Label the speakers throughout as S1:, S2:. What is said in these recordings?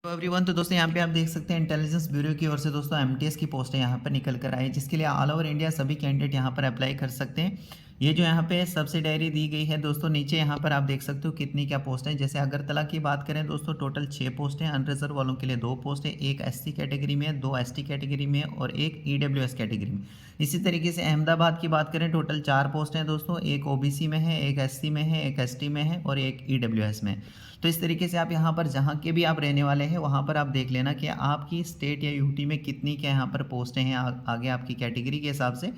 S1: तो एवरीवन, तो दोस्तों यहाँ पे आप देख सकते हैं इंटेलिजेंस ब्यूरो की ओर से दोस्तों एमटीएस की पोस्टें यहाँ पर निकल कर आई है, जिसके लिए ऑल ओवर इंडिया सभी कैंडिडेट यहाँ पर अप्लाई कर सकते हैं। ये जो यहाँ पे सब्सिडायरी दी गई है दोस्तों, नीचे यहाँ पर आप देख सकते हो कितनी क्या पोस्ट है। जैसे अगरतला की बात करें दोस्तों, टोटल 6 पोस्ट हैं। अनरिजर्व वालों के लिए 2 पोस्ट है, एक एससी कैटेगरी में, 2 एसटी कैटेगरी में और एक ईडब्ल्यूएस कैटेगरी में। इसी तरीके से अहमदाबाद की बात करें, टोटल 4 पोस्ट हैं दोस्तों, एक ओबीसी में है, एक एससी में है, एक एसटी में है और एक ईडब्ल्यूएस में। तो इस तरीके से आप यहाँ पर जहाँ के भी आप रहने वाले हैं वहाँ पर आप देख लेना कि आपकी स्टेट या यूटी में कितनी क्या यहाँ पर पोस्टें हैं आगे आपकी कैटेगरी के हिसाब से।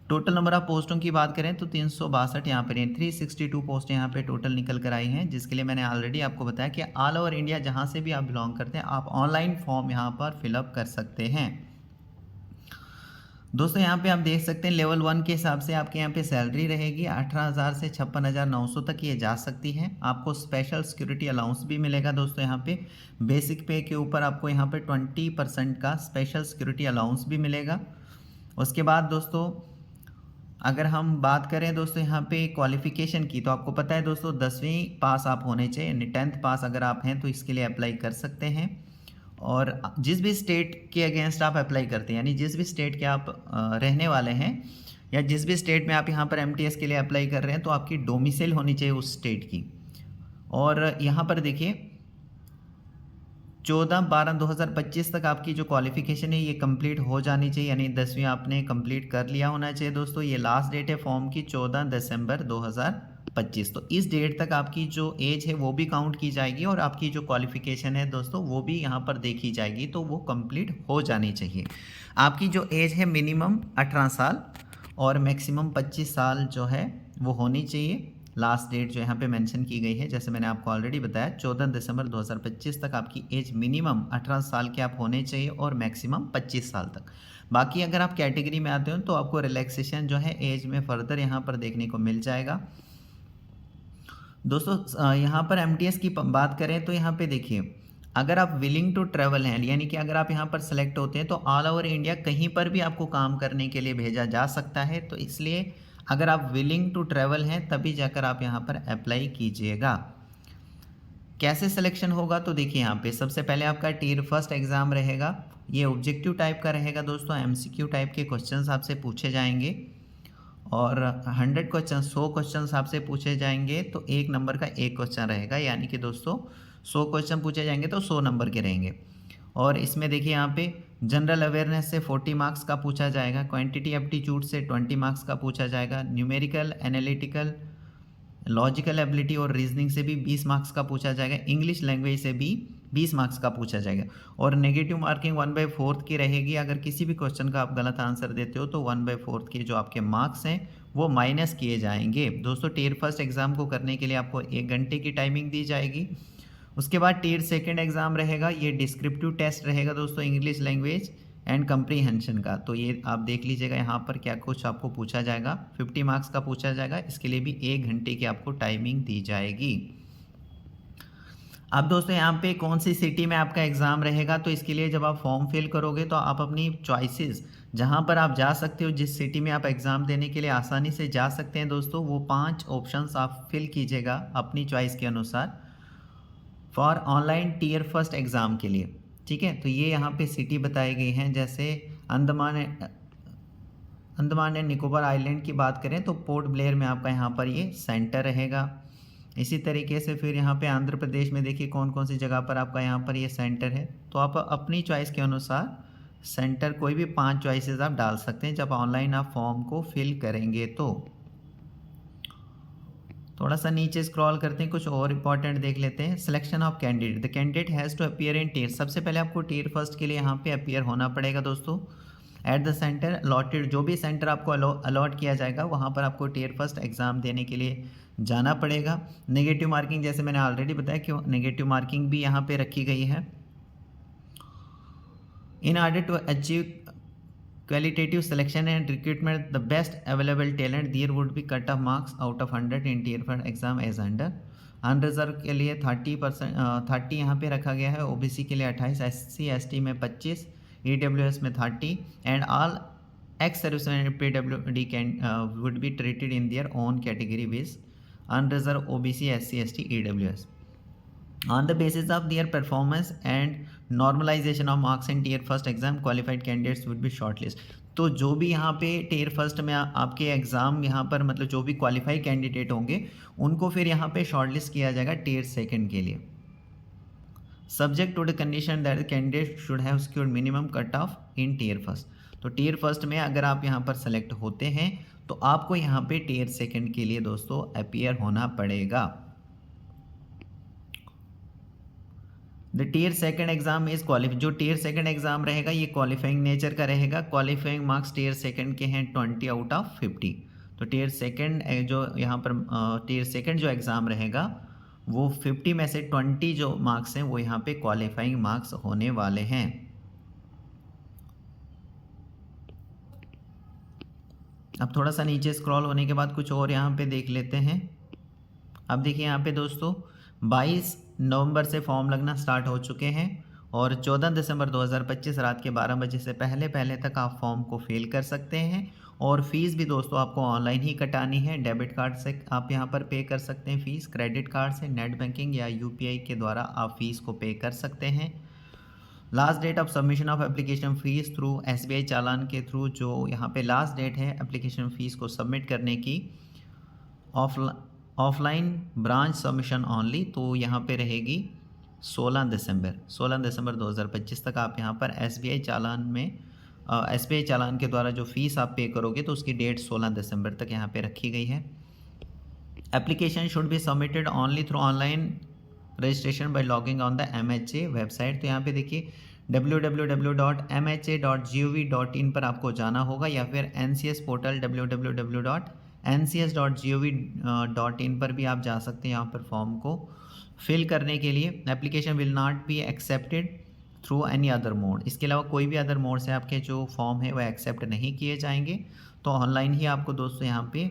S1: टोटल नंबर ऑफ पोस्टों की बात करें तो 362 यहाँ पर 362 पोस्ट यहाँ पे टोटल निकल कर आई हैं, जिसके लिए मैंने ऑलरेडी आपको बताया कि ऑल ओवर इंडिया जहाँ से भी आप बिलोंग करते हैं आप ऑनलाइन फॉर्म यहाँ पर फिलअप कर सकते हैं। दोस्तों यहाँ पे आप देख सकते हैं लेवल 1 के हिसाब से आपके यहाँ पे सैलरी रहेगी 18,000 से 56,900 तक ये जा सकती है। आपको स्पेशल सिक्योरिटी अलाउंस भी मिलेगा दोस्तों। यहाँ पे बेसिक पे के ऊपर आपको यहाँ पे 20% का स्पेशल सिक्योरिटी अलाउंस भी मिलेगा। उसके बाद दोस्तों अगर हम बात करें दोस्तों यहाँ पे क्वालिफिकेशन की, तो आपको पता है दोस्तों 10वीं पास आप होने चाहिए, यानी 10th पास अगर आप हैं तो इसके लिए अप्लाई कर सकते हैं। और जिस भी स्टेट के अगेंस्ट आप अप्लाई करते हैं, यानी जिस भी स्टेट के आप रहने वाले हैं या जिस भी स्टेट में आप यहाँ पर एमटीएस के लिए अप्लाई कर रहे हैं, तो आपकी डोमिसाइल होनी चाहिए उस स्टेट की। और यहाँ पर देखिए 14/12/2025 तक आपकी जो क्वालिफिकेशन है ये कंप्लीट हो जानी चाहिए, यानी 10वीं आपने कंप्लीट कर लिया होना चाहिए दोस्तों। ये लास्ट डेट है फॉर्म की 14 दिसंबर 2025। तो इस डेट तक आपकी जो एज है वो भी काउंट की जाएगी और आपकी जो क्वालिफिकेशन है दोस्तों वो भी यहाँ पर देखी जाएगी, तो वो कंप्लीट हो जानी चाहिए। आपकी जो एज है मिनिमम 18 साल और मैक्सिमम 25 साल जो है वो होनी चाहिए। लास्ट डेट जो यहाँ पे मेंशन की गई है, जैसे मैंने आपको ऑलरेडी बताया 14 दिसंबर 2025 तक आपकी एज मिनिमम 18 साल के आप होने चाहिए और मैक्सिमम 25 साल तक। बाकी अगर आप कैटेगरी में आते हो तो आपको रिलैक्सेशन जो है एज में फर्दर यहाँ पर देखने को मिल जाएगा दोस्तों। यहाँ पर एमटीएस की बात करें तो यहाँ पे देखिए, अगर आप विलिंग टू ट्रैवल हैं, यानी कि अगर आप यहाँ पर सेलेक्ट होते हैं तो ऑल ओवर इंडिया कहीं पर भी आपको काम करने के लिए भेजा जा सकता है। तो इसलिए अगर आप विलिंग टू ट्रैवल हैं तभी जाकर आप यहाँ पर अप्लाई कीजिएगा। कैसे सिलेक्शन होगा, तो देखिए यहाँ पे सबसे पहले आपका टियर फर्स्ट एग्ज़ाम रहेगा। ये ऑब्जेक्टिव टाइप का रहेगा दोस्तों, एमसीक्यू टाइप के क्वेश्चंस आपसे पूछे जाएंगे और 100 क्वेश्चन 100 क्वेश्चन आपसे पूछे जाएंगे, तो 1 नंबर का 1 क्वेश्चन रहेगा, यानी कि दोस्तों 100 क्वेश्चन पूछे जाएंगे तो 100 नंबर के रहेंगे। और इसमें देखिए यहाँ पे जनरल अवेयरनेस से 40 मार्क्स का पूछा जाएगा, क्वांटिटी एप्टीट्यूड से 20 मार्क्स का पूछा जाएगा, न्यूमेरिकल, एनालिटिकल, लॉजिकल एबिलिटी और रीजनिंग से भी 20 मार्क्स का पूछा जाएगा, इंग्लिश लैंग्वेज से भी 20 मार्क्स का पूछा जाएगा। और नेगेटिव मार्किंग 1/4 की रहेगी। अगर किसी भी क्वेश्चन का आप गलत आंसर देते हो तो 1/4 के जो आपके मार्क्स हैं वो माइनस किए जाएंगे दोस्तों। टियर फर्स्ट एग्ज़ाम को करने के लिए आपको 1 घंटे की टाइमिंग दी जाएगी। उसके बाद टियर सेकेंड एग्ज़ाम रहेगा, ये डिस्क्रिप्टिव टेस्ट रहेगा दोस्तों, इंग्लिश लैंग्वेज एंड कंप्रीहेंशन का। तो ये आप देख लीजिएगा यहाँ पर क्या कुछ आपको पूछा जाएगा, 50 मार्क्स का पूछा जाएगा। इसके लिए भी 1 घंटे की आपको टाइमिंग दी जाएगी। अब दोस्तों यहाँ पे कौन सी सिटी में आपका एग्ज़ाम रहेगा, तो इसके लिए जब आप फॉर्म फिल करोगे तो आप अपनी चॉइसेस जहाँ पर आप जा सकते हो, जिस सिटी में आप एग्ज़ाम देने के लिए आसानी से जा सकते हैं दोस्तों, वो 5 ऑप्शंस आप फिल कीजिएगा अपनी चॉइस के अनुसार for online tier first exam के लिए। ठीक है, तो ये यहाँ पे सिटी बताई गई हैं। जैसे अंडमान एंड निकोबार आइलैंड की बात करें तो पोर्ट ब्लेयर में आपका यहाँ पर ये सेंटर रहेगा। इसी तरीके से फिर यहाँ पे आंध्र प्रदेश में देखिए कौन कौन सी जगह पर आपका यहाँ पर ये सेंटर है। तो आप अपनी चॉइस के अनुसार सेंटर कोई भी 5 चॉइसेस आप डाल सकते हैं जब ऑनलाइन आप फॉर्म को फिल करेंगे। तो थोड़ा सा नीचे स्क्रॉल करते हैं, कुछ और इंपॉर्टेंट देख लेते हैं। Selection of candidate, the candidate has to appear in tier. सबसे पहले आपको टियर फर्स्ट के लिए यहाँ पे अपीयर होना पड़ेगा दोस्तों एट द सेंटर अलॉटेड। जो भी सेंटर आपको अलॉट किया जाएगा वहाँ पर आपको टियर फर्स्ट एग्ज़ाम देने के लिए जाना पड़ेगा। नेगेटिव मार्किंग जैसे मैंने ऑलरेडी बताया कि नेगेटिव मार्किंग भी यहाँ पे रखी गई है। In order to achieve qualitative selection and recruitment the best available talent, there would be cut off marks out of 100 in tier 1 exam as under। Unreserved के लिए 30% 30 यहाँ पे रखा गया है, ओबीसी के लिए 28, एससी एसटी में 25, ईडब्ल्यूएस में 30 and all ex serviceman PWD can would be treated in their own category base, unreserved, OBC, SC ST, EWS. On the basis of their performance and normalization of marks in tier first exam qualified candidates would be shortlist। तो जो भी यहाँ पे tier first में आपके exam यहाँ पर मतलब जो भी क्वालिफाई कैंडिडेट होंगे उनको फिर यहाँ पे शॉर्टलिस्ट किया जाएगा टियर सेकंड के लिए, subject to the condition that candidate should have scored minimum cut off in tier first. तो टियर फर्स्ट में अगर आप यहाँ पर सेलेक्ट होते हैं तो आपको यहाँ पे टियर सेकंड के लिए दोस्तों अपीयर होना पड़ेगा। The tier second exam is qualify, जो टियर सेकंड एग्जाम रहेगा ये क्वालिफाइंग नेचर का रहेगा। क्वालिफाइंग मार्क्स टियर सेकंड के हैं 20 आउट ऑफ 50। तो टियर सेकंड जो यहाँ पर टियर सेकंड जो एग्ज़ाम रहेगा वो 50 में से 20 जो मार्क्स हैं वो यहाँ पे क्वालिफाइंग मार्क्स होने वाले हैं। अब थोड़ा सा नीचे स्क्रॉल होने के बाद कुछ और यहाँ पे देख लेते हैं। अब देखिए यहाँ पे दोस्तों 22 नवंबर से फॉर्म लगना स्टार्ट हो चुके हैं और 14 दिसंबर 2025 रात के 12 बजे से पहले तक आप फॉर्म को फिल कर सकते हैं। और फीस भी दोस्तों आपको ऑनलाइन ही कटानी है। डेबिट कार्ड से आप यहाँ पर पे कर सकते हैं फ़ीस, क्रेडिट कार्ड से, नेट बैंकिंग या यूपीआई के द्वारा आप फ़ीस को पे कर सकते हैं। Last date of submission of application fees through SBI चालान के थ्रू, जो यहाँ पे लास्ट डेट है एप्लीकेशन फ़ीस को सबमिट करने की ऑफलाइन ब्रांच सबमिशन ऑनली, तो यहाँ पे रहेगी 16 दिसंबर 2025 तक। आप यहाँ पर एसबीआई चालान के द्वारा जो फ़ीस आप पे करोगे तो उसकी डेट 16 दिसंबर तक यहाँ पे रखी गई है। Application should be submitted only through online registration bye logging on the MHA website. तो यहाँ पे देखिए www.mha.gov.in पर आपको जाना होगा या फिर NCS पोर्टल www.ncs.gov.in पर भी आप जा सकते हैं यहाँ पर फॉर्म को फिल करने के लिए। Application will not be accepted through any other mode, इसके अलावा कोई भी अदर मोड से आपके जो फॉर्म है वह एक्सेप्ट नहीं किए जाएंगे। तो ऑनलाइन ही आपको दोस्तों यहाँ पे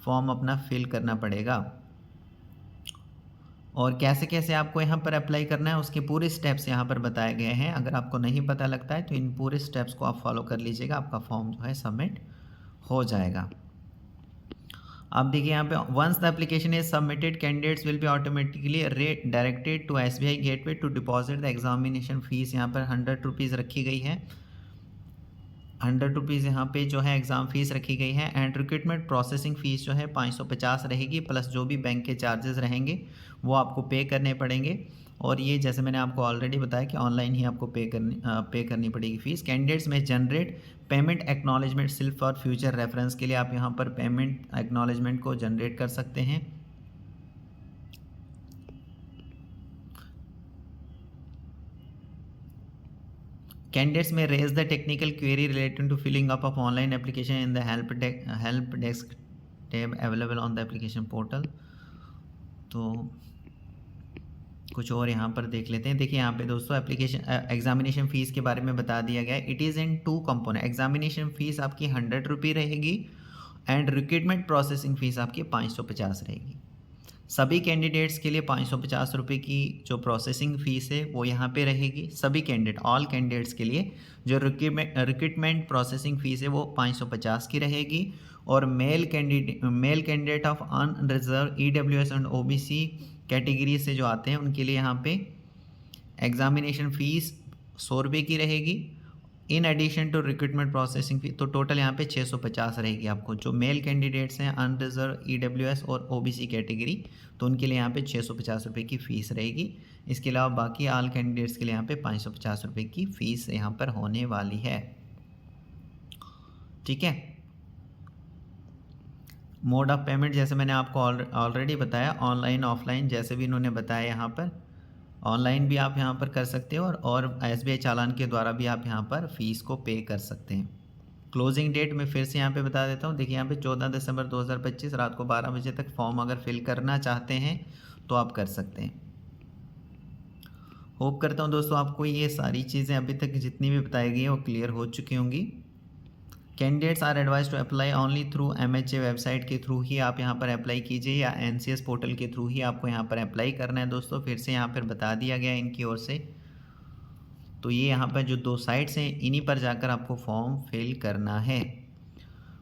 S1: फॉर्म अपना फिल करना पड़ेगा। और कैसे कैसे आपको यहाँ पर अप्लाई करना है उसके पूरे स्टेप्स यहाँ पर बताए गए हैं। अगर आपको नहीं पता लगता है तो इन पूरे स्टेप्स को आप फॉलो कर लीजिएगा, आपका फॉर्म जो है सबमिट हो जाएगा। अब देखिए यहाँ पे once the application is submitted candidates will be automatically directed to SBI gateway to deposit the examination fees. यहाँ पर 100 रुपीज़ रखी गई है, 100 रुपीज़ यहाँ पे जो है एग्ज़ाम फ़ीस रखी गई है। एंड रिक्रूटमेंट प्रोसेसिंग फ़ीस जो है 550 रहेगी, प्लस जो भी बैंक के चार्जेस रहेंगे वो आपको पे करने पड़ेंगे। और ये जैसे मैंने आपको ऑलरेडी बताया कि ऑनलाइन ही आपको पे करनी पड़ेगी फ़ीस। कैंडिडेट्स में जनरेट पेमेंट एक्नॉलेजमेंट सिर्फ फॉर फ्यूचर रेफरेंस के लिए आप यहाँ पर पेमेंट एक्नॉलेजमेंट को जनरेट कर सकते हैं। Candidates may raise the technical query related to filling up of online application in the help desk tab available on the application portal. तो कुछ और यहाँ पर देख लेते हैं। देखिए यहाँ पे दोस्तों एग्जामिनेशन फ़ीस के बारे में बता दिया गया है। It is in 2 component. Examination fees आपकी 100 रुपये रहेगी एंड रिक्रूटमेंट प्रोसेसिंग फ़ीस आपकी 550 रहेगी। सभी कैंडिडेट्स के लिए 550 रुपये की जो प्रोसेसिंग फ़ीस है वो यहाँ पे रहेगी। सभी कैंडिडेट ऑल कैंडिडेट्स के लिए जो रिक्रूटमेंट प्रोसेसिंग फ़ीस है वो 550 की रहेगी। और male candidate of unreserved EWS and OBC category से जो आते हैं उनके लिए यहाँ पे एग्जामिनेशन फ़ीस 100 रुपये की रहेगी in addition to recruitment processing fee. तो टोटल यहाँ पे 650 रहेगी आपको। जो मेल कैंडिडेट्स हैं अनरिजर्व EWS और OBC कैटेगरी तो उनके लिए यहाँ पे 650 रुपये की फ़ीस रहेगी। इसके अलावा बाकी ऑल कैंडिडेट्स के लिए यहाँ पे 550 रुपये की फ़ीस यहाँ पर होने वाली है। ठीक है। मोड ऑफ पेमेंट जैसे मैंने आपको ऑलरेडी बताया, ऑनलाइन ऑफलाइन जैसे भी इन्होंने बताया यहाँ पर, ऑनलाइन भी आप यहाँ पर कर सकते हो और SBI चालान के द्वारा भी आप यहाँ पर फ़ीस को पे कर सकते हैं। क्लोजिंग डेट मैं फिर से यहाँ पे बता देता हूँ। देखिए यहाँ पे 14 दिसंबर 2025 रात को 12 बजे तक फॉर्म अगर फिल करना चाहते हैं तो आप कर सकते हैं। होप करता हूँ दोस्तों आपको ये सारी चीज़ें अभी तक जितनी भी बताई गई हैं वो क्लियर हो चुकी होंगी। Candidates are advised to apply only through MHA website के थ्रू ही आप यहाँ पर अप्लाई कीजिए या NCS पोर्टल के थ्रू ही आपको यहाँ पर अप्लाई करना है दोस्तों। फिर से यहाँ पर बता दिया गया है इनकी ओर से। तो ये यहाँ पर जो 2 साइट्स हैं इन्हीं पर जाकर आपको फॉर्म फिल करना है।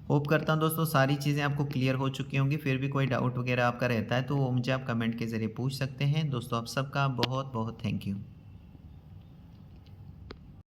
S1: होप करता हूँ दोस्तों सारी चीज़ें आपको क्लियर हो चुकी होंगी। फिर भी कोई डाउट वगैरह आपका रहता है तो वो मुझे आप कमेंट के ज़रिए पूछ सकते हैं। दोस्तों आप सबका बहुत बहुत थैंक यू।